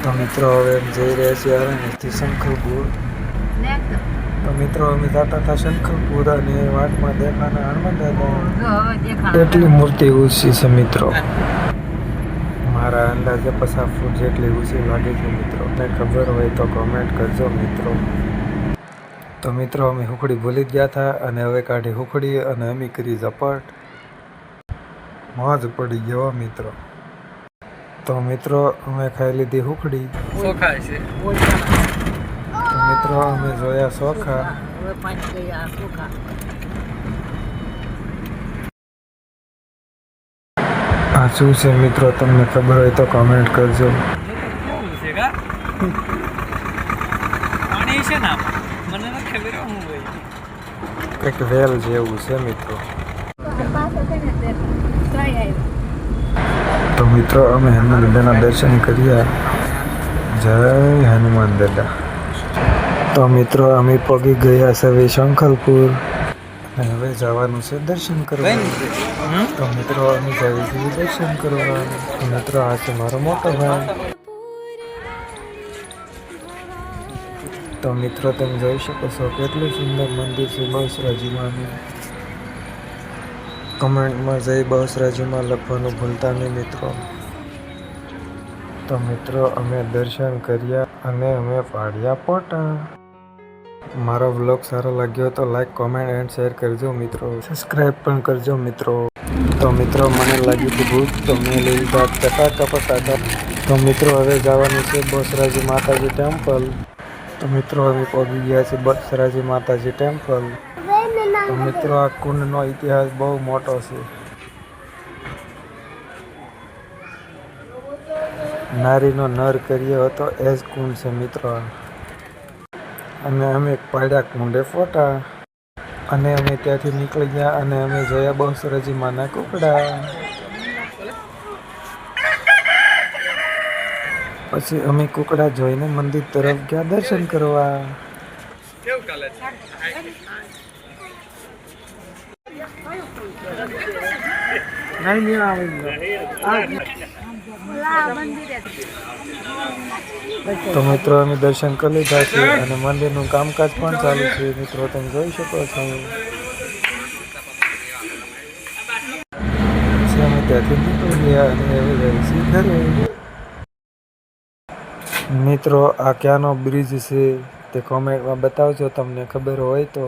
તો મિત્રો હવે જઈ રહ્યા છીએ અરણ્યથી શંખલપુર. તો મિત્રો અમે જતા હતા શંખલપુર અને વાટમાં દેખાના હનુમાન દાદા એટલી મૂર્તિ ઊંચી છે મિત્રો. મારા અંદાજે 50 ફૂટ જેટલી ઊંચી લાગે છે મિત્રો. ને ખબર હોય તો કોમેન્ટ કરજો મિત્રો. તો મિત્રો અમે હુકડી ભૂલી જ ગયા હતા અને હવે કાઢી હુકડી અને અમે કરી ઝપટ. મોજ પડી ગયો મિત્રો. તો મિત્રો અમે ખાઈ લીધી હુકડી. ચોખા છે. તો મિત્રો અમે જોયા ચોખા. આ શું છે મિત્રો, તમને ખબર હોય તો કોમેન્ટ કરજો. પાણી છે ને મને નથી ખબર હું હોય. એક વેલ જેવું છે મિત્રો. તો મિત્રો અમે હનુમાન દાદાના દર્શન કર્યા. જય હનુમાન દાદા. તો મિત્રો અમે પગી ગયા છે શંખલપુર અને હવે જવાનું છે દર્શન કરવા. તો મિત્રો અમે જઈએ છીએ દર્શન કરવા. મિત્રો આ છે મારો મોટો ભાઈ. તો મિત્રો તમે જોઈ શકો છો કેટલું સુંદર મંદિર છે બહુચરાજીમાંનું. કમેન્ટમાં જય બહુચરાજીમાં લખવાનું ભૂલતા નહીં મિત્રો. તો મિત્રો અમે દર્શન કર્યા અને અમે પાડ્યા ફોટા. મારો વ્લોગ સારો લાગ્યો તો લાઈક કોમેન્ટ એન્ડ શેર કરજો મિત્રો. સબસ્ક્રાઈબ પણ કરજો મિત્રો. તો મિત્રો મને લાગ્યું હતું ભૂખ તો મેં લઈ લીધા ચટાકા પટાકા. તો મિત્રો હવે જવાનું છે બહુચરાજી માતાજી ટેમ્પલ. તો મિત્રો હવે પહોંચી ગયા છે બહુચરાજી માતાજી ટેમ્પલ. તો મિત્રો આ કુંડનો ઇતિહાસ બહુ મોટો છે. નારીનો નર કર્યો હતો એ જ કુંડ છે મિત્રો. અને અમે પાડ્યા કુંડે ફોટા અને અમે ત્યાંથી નીકળી ગયા અને અમે જોયા બહુચરાજી માના કુકડા. પછી અમે કુકડા જોઈને મંદિર તરફ ગયા દર્શન કરવા. કેવું ચાલે છે? તો મિત્રો અમે દર્શન કરી લીધા છે અને મંદિરનું કામકાજ પણ ચાલુ છે મિત્રો. તમે જોઈ શકો છો. પછી અમે ત્યાંથી નીકળી ગયા અને હવે જઈએ છીએ ઘરે. મિત્રો આ ક્યાંનો બ્રિજ છે તે કોમેન્ટમાં બતાવજો તમને ખબર હોય તો.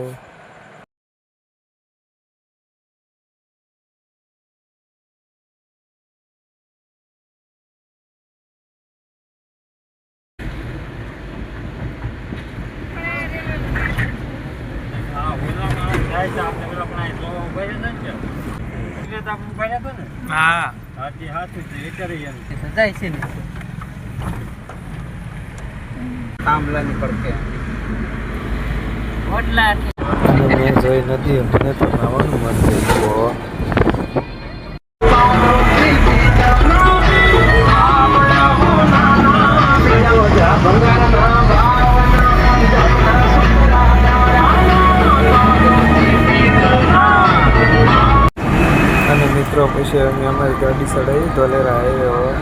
હા અને મેં જોઈ નથી મને તો નાવાનું મન થયું. અને મિત્રો પછી અમે અમારી ગાડી ચડાવી ધોલેરા આવ્યો.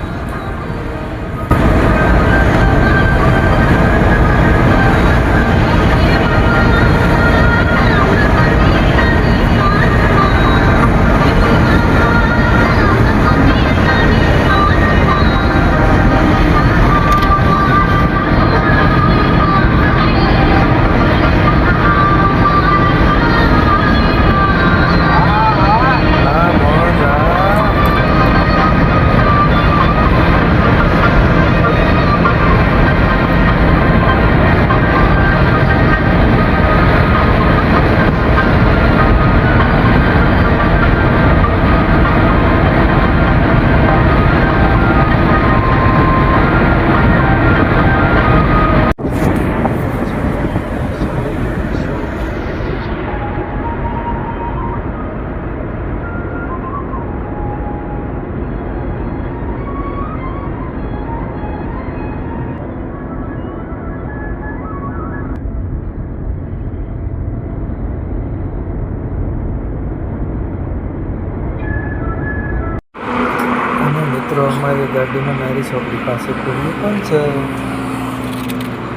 ગાડીમાં મારી છોકરી પાસે કુલ્લી પણ છે.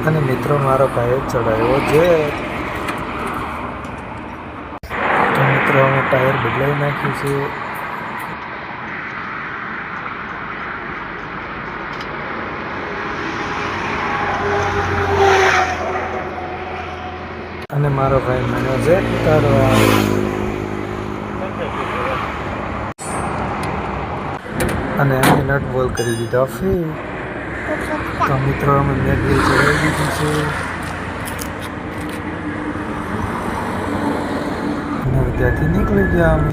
અને મિત્રો મારો ભાઈએ ચડાવ્યો છે. તો મિત્રો અમે ટાયર બદલાવી નાખ્યું છે. અને મારો ભાઈ મને જેટ ઉતારવા. અને અમે નટ બોલ કરી દીધા ફી. તો મિત્રો અમે મેગવી ચડાવી દીધી છે. અને ત્યાંથી નીકળી ગયા અમે.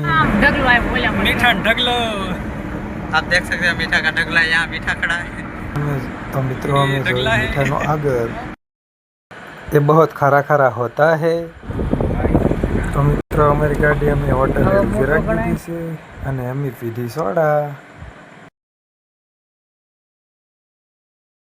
मीठा ढगलो आप देख सकते हैं मीठा का ढगला यहाँ मीठा खड़ा है. तो मित्रों અમે જોયું મીઠાનો આગળ ये बहुत खारा खारा होता है. તો મિત્રો અમારી ગાડી અમે હોટલે જરાક દીધી છે અને અમે પીધી સોડા.